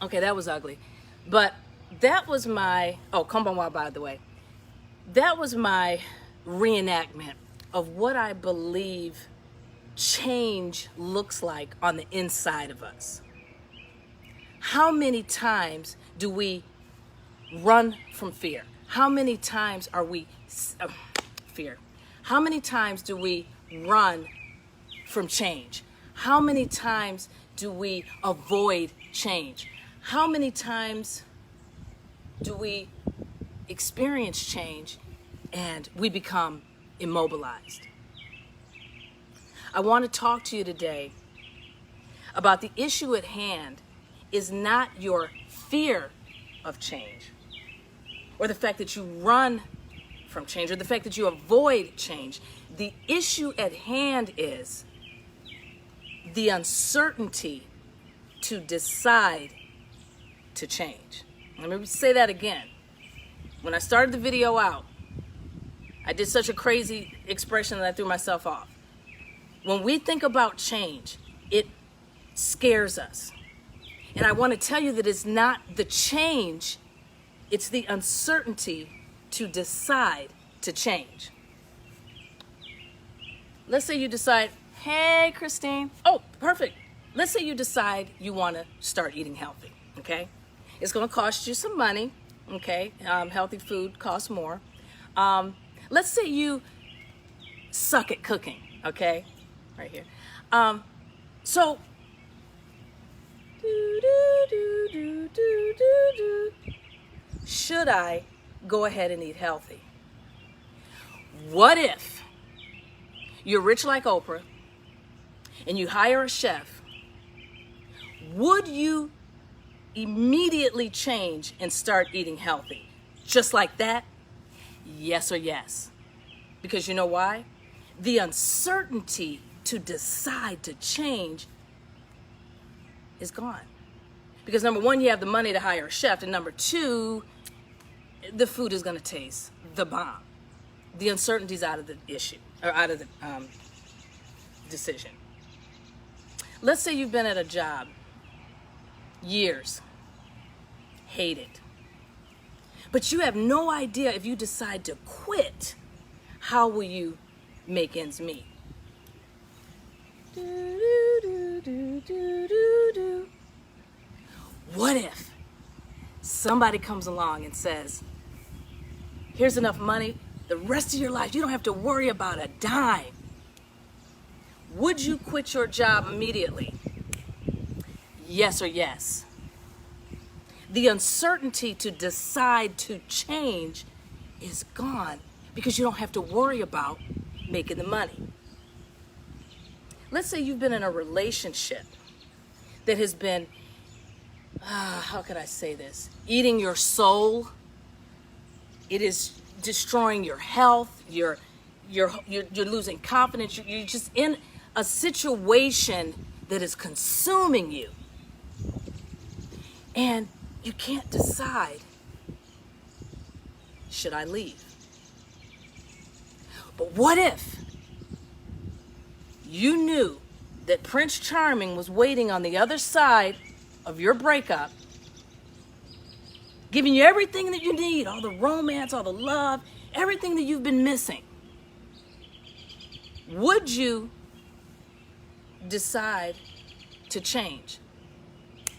Okay, that was ugly. But that was my, oh, 𝗏𝗵𝗲, by the way. That was my reenactment of what I believe change looks like on the inside of us. How many times do we run from fear? How many times are we, fear? How many times do we run from change? How many times do we avoid change? How many times do we experience change and we become immobilized? I want to talk to you today about the issue at hand is not your fear of change or the fact that you run from change or the fact that you avoid change. The issue at hand is the uncertainty to decide to change. Let me say that again. When I started the video out, I did such a crazy expression that I threw myself off. When we think about change, it scares us. And I want to tell you that it's not the change, it's the uncertainty to decide to change. Let's say you decide, hey, Christine. Oh, perfect. Let's say you decide you want to start eating healthy, okay? It's going to cost you some money, okay? Healthy food costs more. Let's say you suck at cooking, okay? Right here. So, should I go ahead and eat healthy? What if you're rich like Oprah and you hire a chef? Would you immediately change and start eating healthy? Just like that? Yes or yes. Because you know why? The uncertainty to decide to change is gone. Because number one, you have the money to hire a chef, and number two, the food is going to taste the bomb. The uncertainty's out of the issue, or out of the decision. Let's say you've been at a job years, hate it, but you have no idea if you decide to quit, how will you make ends meet? What if somebody comes along and says, here's enough money, the rest of your life, you don't have to worry about a dime. Would you quit your job immediately? Yes or yes. The uncertainty to decide to change is gone because you don't have to worry about making the money. Let's say you've been in a relationship that has been, how could I say this? Eating your soul. It is destroying your health. You're losing confidence. You're just in a situation that is consuming you. And you can't decide, should I leave? But what if you knew that Prince Charming was waiting on the other side of your breakup, giving you everything that you need, all the romance, all the love, everything that you've been missing? Would you decide to change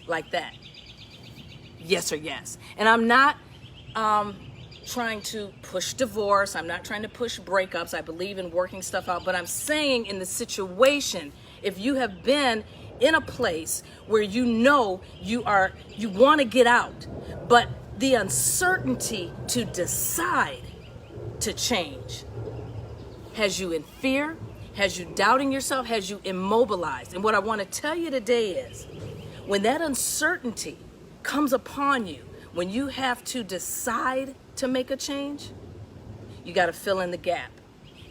like that? Yes or yes. And I'm not trying to push divorce. I'm not trying to push breakups. I believe in working stuff out. But I'm saying in the situation, if you have been in a place where you know you want to get out, but the uncertainty to decide to change has you in fear, has you doubting yourself, has you immobilized. And what I want to tell you today is, when that uncertainty comes upon you, when you have to decide to make a change, you got to fill in the gap.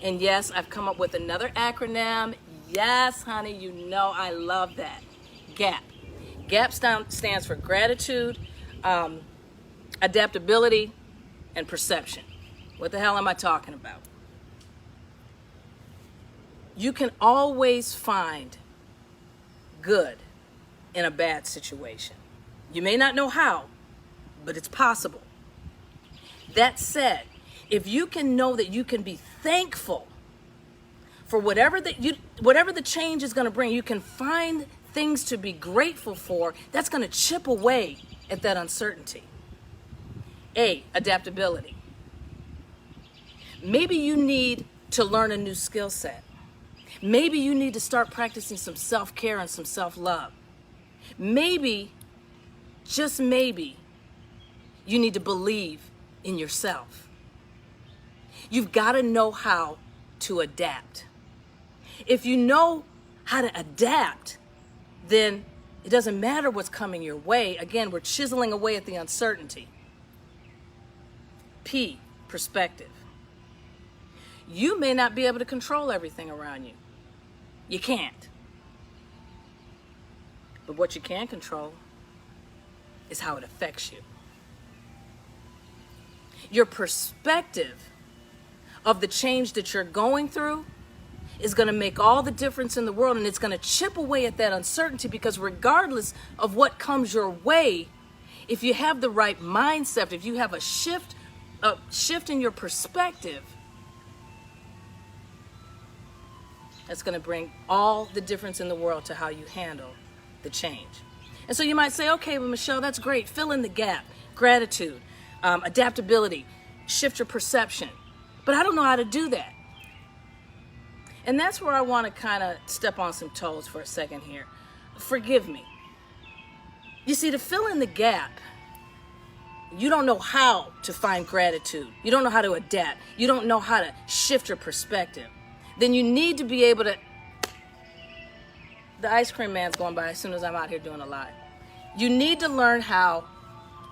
And yes, I've come up with another acronym. Yes, honey, you know I love that. GAP. GAP stands for gratitude, adaptability, and perception. What the hell am I talking about? You can always find good in a bad situation. You may not know how, but it's possible. That said, if you can know that you can be thankful for whatever the change is going to bring, you can find things to be grateful for, that's going to chip away at that uncertainty. A, adaptability. Maybe you need to learn a new skill set. Maybe you need to start practicing some self-care and some self-love. Maybe, just maybe, you need to believe in yourself. You've got to know how to adapt. If you know how to adapt, then it doesn't matter what's coming your way. Again, we're chiseling away at the uncertainty. P, perspective. You may not be able to control everything around you. You can't. But what you can control is how it affects you. Your perspective of the change that you're going through is going to make all the difference in the world, and it's going to chip away at that uncertainty, because regardless of what comes your way, if you have the right mindset, if you have a shift in your perspective, that's going to bring all the difference in the world to how you handle the change. And so you might say, okay, well, Michelle, that's great. Fill in the gap. Gratitude, adaptability, shift your perception. But I don't know how to do that. And that's where I want to kind of step on some toes for a second here. Forgive me. You see, to fill in the gap, you don't know how to find gratitude. You don't know how to adapt. You don't know how to shift your perspective. Then you need to be able to... The ice cream man's going by as soon as I'm out here doing a live. You need to learn how...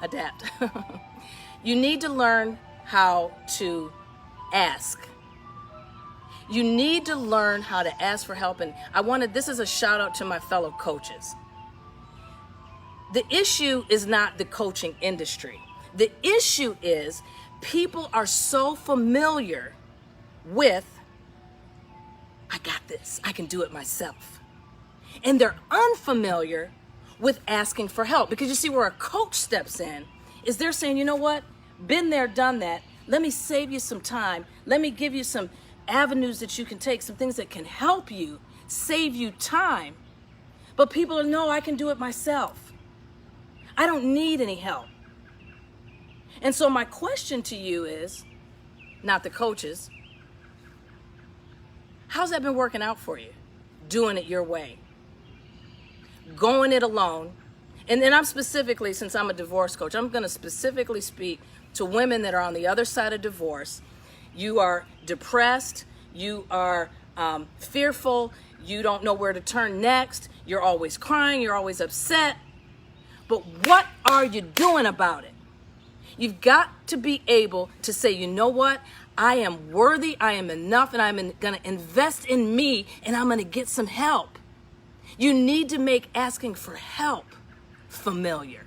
Adapt. You need to learn how to ask. You need to learn how to ask for help. And this is a shout out to my fellow coaches. The issue is not the coaching industry. The issue is people are so familiar with, I got this, I can do it myself. And they're unfamiliar with asking for help. Because you see, where a coach steps in is they're saying, you know what, been there, done that. Let me save you some time. Let me give you some avenues that you can take, some things that can help you, save you time. But people are, no, I can do it myself. I don't need any help. And so my question to you is, not the coaches, how's that been working out for you? Doing it your way. Going it alone. And then I'm specifically, since I'm a divorce coach, I'm going to specifically speak to women that are on the other side of divorce. You are depressed, you are fearful, you don't know where to turn next, you're always crying, you're always upset. But what are you doing about it? You've got to be able to say, you know what? I am worthy, I am enough, and I'm going to invest in me, and I'm going to get some help. You need to make asking for help familiar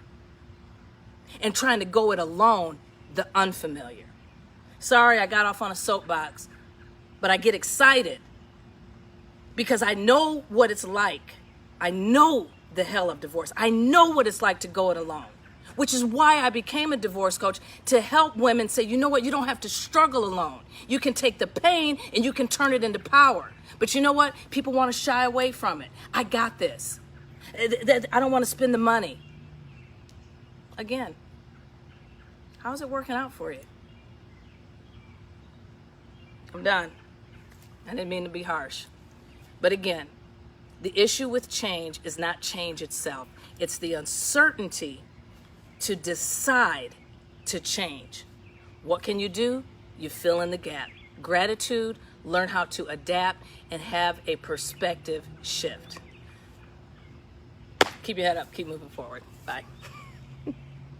and trying to go it alone the unfamiliar. Sorry, I got off on a soapbox, but I get excited because I know what it's like. I know the hell of divorce. I know what it's like to go it alone, which is why I became a divorce coach, to help women say, you know what, you don't have to struggle alone. You can take the pain and you can turn it into power. But you know what? People want to shy away from it. I got this. I don't want to spend the money. Again, how's it working out for you? I'm done. I didn't mean to be harsh. But again, the issue with change is not change itself. It's the uncertainty to decide to change. What can you do? You fill in the gap. Gratitude, learn how to adapt, and have a perspective shift. Keep your head up. Keep moving forward. Bye.